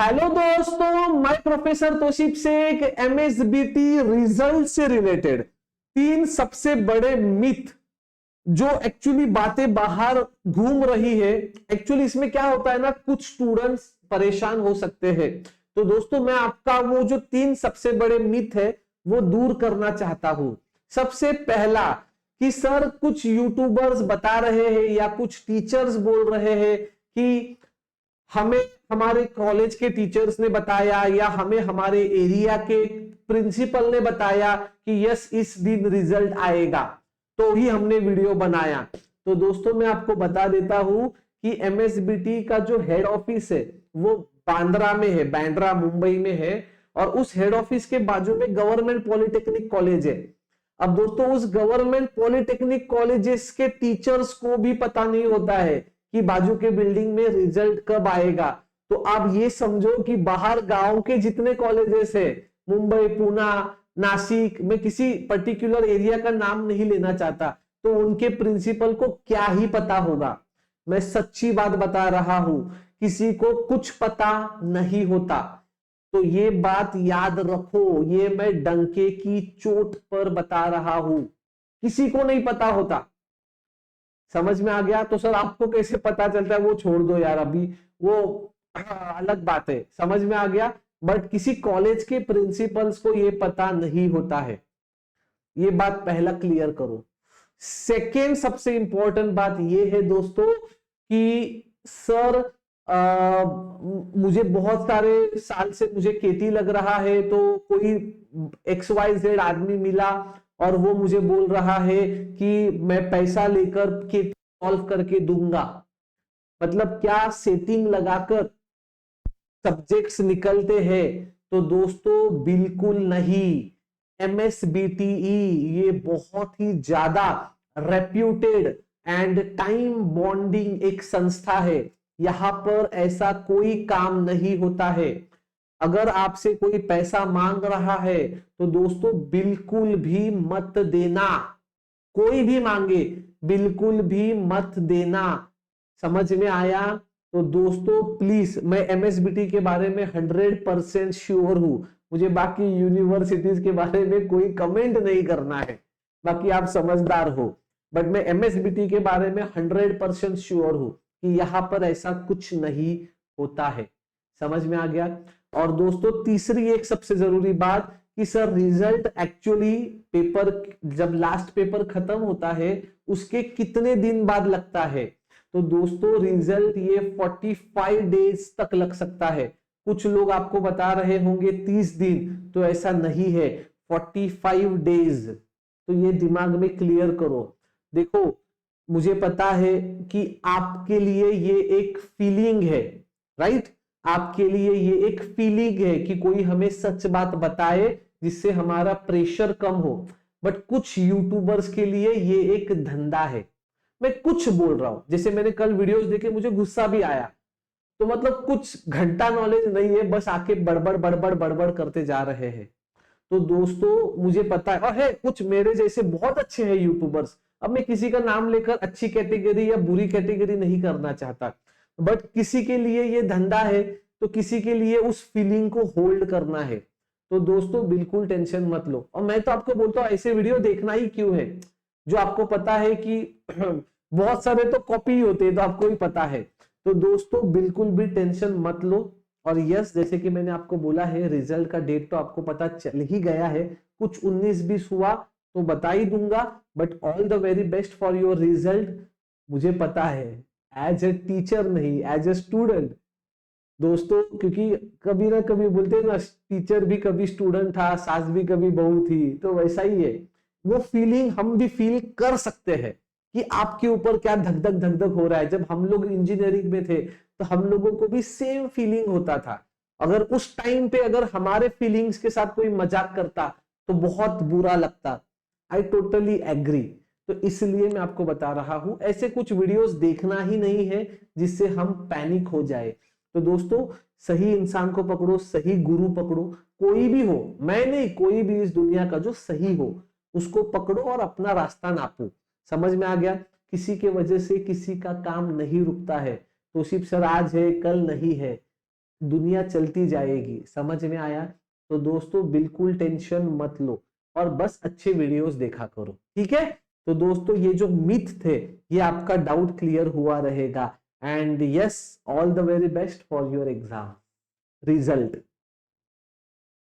Hello दोस्तों, मैं professor Tausif Sheikh MSBT result से रिलेटेड 3 सबसे बड़े मिथ जो एक्चुअली बातें बाहर घूम रही है। एक्चुअली इसमें क्या होता है ना, कुछ स्टूडेंट्स परेशान हो सकते हैं। तो दोस्तों मैं आपका वो जो 3 सबसे बड़े मिथ है वो दूर करना चाहता हूं। सबसे पहला कि सर कुछ यूट्यूबर्स बता रहे हैं या कुछ टीचर्स बोल रहे हैं कि हमें हमारे कॉलेज के टीचर्स ने बताया या हमें हमारे एरिया के प्रिंसिपल ने बताया कि यस इस दिन रिजल्ट आएगा, तो ही हमने वीडियो बनाया। तो दोस्तों मैं आपको बता देता हूं कि एमएसबीटी का जो हेड ऑफिस है वो बांद्रा में है, बांद्रा मुंबई में है, और उस हेड ऑफिस के बाजू में गवर्नमेंट पॉलिटेक्निक कॉलेज है। अब दोस्तों उस गवर्नमेंट पॉलिटेक्निक कॉलेजेस के टीचर्स को भी पता नहीं होता है कि बाजू के बिल्डिंग में रिजल्ट कब आएगा। तो आप ये समझो कि बाहर गांव के जितने कॉलेजेस है, मुंबई, पुणे, नासिक, मैं किसी पर्टिकुलर एरिया का नाम नहीं लेना चाहता, तो उनके प्रिंसिपल को क्या ही पता होगा। मैं सच्ची बात बता रहा हूं, किसी को कुछ पता नहीं होता। तो ये बात याद रखो, ये मैं डंके की चोट पर बता रहा हूं, किसी को नहीं पता होता। समझ में आ गया? तो सर आपको कैसे पता चलता है वो छोड़ दो यार, अभी वो अलग बात है। समझ में आ गया? बट किसी कॉलेज के प्रिंसिपल्स को ये पता नहीं होता है, ये बात पहला क्लियर करो। सेकेंड सबसे इंपॉर्टेंट बात ये है दोस्तों कि सर मुझे बहुत सारे साल से मुझे केटी लग रहा है, तो कोई XYZ आदमी मिला और वो मुझे बोल रहा है कि मैं पैसा लेकर केटी सॉल्व करके दूंगा। मतलब क्या सेटिंग लगाकर सब्जेक्ट्स निकलते हैं? तो दोस्तों बिल्कुल नहीं। MSBTE ये बहुत ही ज्यादा रेप्यूटेड एंड टाइम बॉन्डिंग एक संस्था है। यहां पर ऐसा कोई काम नहीं होता है। अगर आपसे कोई पैसा मांग रहा है तो दोस्तों बिल्कुल भी मत देना, कोई भी मांगे बिल्कुल भी मत देना। समझ में आया? तो दोस्तों प्लीज, मैं एमएसबीटी के बारे में 100% श्योर हूं, मुझे बाकी यूनिवर्सिटीज के बारे में कोई कमेंट नहीं करना है, बाकी आप समझदार हो, बट मैं एमएसबीटी के बारे में 100% श्योर हूं कि यहां पर ऐसा कुछ नहीं होता है। समझ में आ गया? और दोस्तों तीसरी एक सबसे जरूरी बात कि सर रिजल्ट एक्चुअली पेपर जब लास्ट पेपर खत्म होता है उसके कितने दिन बाद लगता है? तो दोस्तों रिजल्ट ये 45 डेज तक लग सकता है। कुछ लोग आपको बता रहे होंगे 30 दिन, तो ऐसा नहीं है, 45 डेज। तो ये दिमाग में क्लियर करो। देखो मुझे पता है कि आपके लिए ये एक फीलिंग है, राइट? आपके लिए ये एक फीलिंग है कि कोई हमें सच बात बताए जिससे हमारा प्रेशर कम हो, बट कुछ यूट्यूबर्स के लिए ये एक धंधा है। मैं कुछ बोल रहा हूं, जैसे मैंने कल वीडियोस देखे मुझे गुस्सा भी आया, तो मतलब कुछ घंटा नॉलेज नहीं है, बस आके बड़बड़ बड़बड़ बड़बड़ करते जा रहे हैं। तो दोस्तों मुझे पता है, और है कुछ मेरे जैसे बहुत अच्छे हैं यूट्यूबर्स। अब मैं किसी का नाम लेकर अच्छी कैटेगरी या बुरी कैटेगरी नहीं करना चाहता, बट किसी के लिए ये धंधा है, तो किसी के लिए उस फीलिंग को होल्ड करना है। तो दोस्तों बिल्कुल टेंशन मत लो, और मैं तो आपको बोलता हूं ऐसे वीडियो देखना ही क्यों है, जो आपको पता है कि बहुत सारे तो कॉपी होते हैं, तो आपको भी पता है। तो दोस्तों बिल्कुल भी टेंशन मत लो। और यस, जैसे कि मैंने आपको बोला है, रिजल्ट का डेट तो आपको पता चल ही गया है, कुछ 19-20 हुआ तो बता ही दूंगा, but all the very best for your result. मुझे पता है एज ए टीचर नहीं, एज ए स्टूडेंट दोस्तों, क्योंकि कभी ना कभी बोलते हैं ना, टीचर भी कभी स्टूडेंट था, सास भी कभी बहू थी, तो वैसा ही है। वो फीलिंग हम भी फील कर सकते हैं कि आपके ऊपर क्या धक धक धक धक हो रहा है। जब हम लोग इंजीनियरिंग में थे तो हम लोगों को भी सेम फीलिंग होता था। अगर उस टाइम पे अगर हमारे फीलिंग्स के साथ कोई मजाक करता तो बहुत बुरा लगता। I totally agree. तो इसलिए मैं आपको बता रहा हूं, ऐसे कुछ वीडियोस देखना ही नहीं है जिससे हम पैनिक हो जाए। तो दोस्तों सही इंसान को पकड़ो, सही गुरु पकड़ो, कोई भी हो, मैं नहीं, कोई भी इस दुनिया का जो सही हो उसको पकड़ो और अपना रास्ता नापो। समझ में आ गया? किसी के वजह से किसी का काम नहीं रुकता है। तो सिर्फ सर आज है कल नहीं है, दुनिया चलती जाएगी। समझ में आया? तो दोस्तों बिल्कुल टेंशन मत लो और बस अच्छे वीडियोस देखा करो, ठीक है? तो दोस्तों ये जो मिथ थे, ये आपका डाउट क्लियर हुआ रहेगा। And yes, all the very best for your exam result.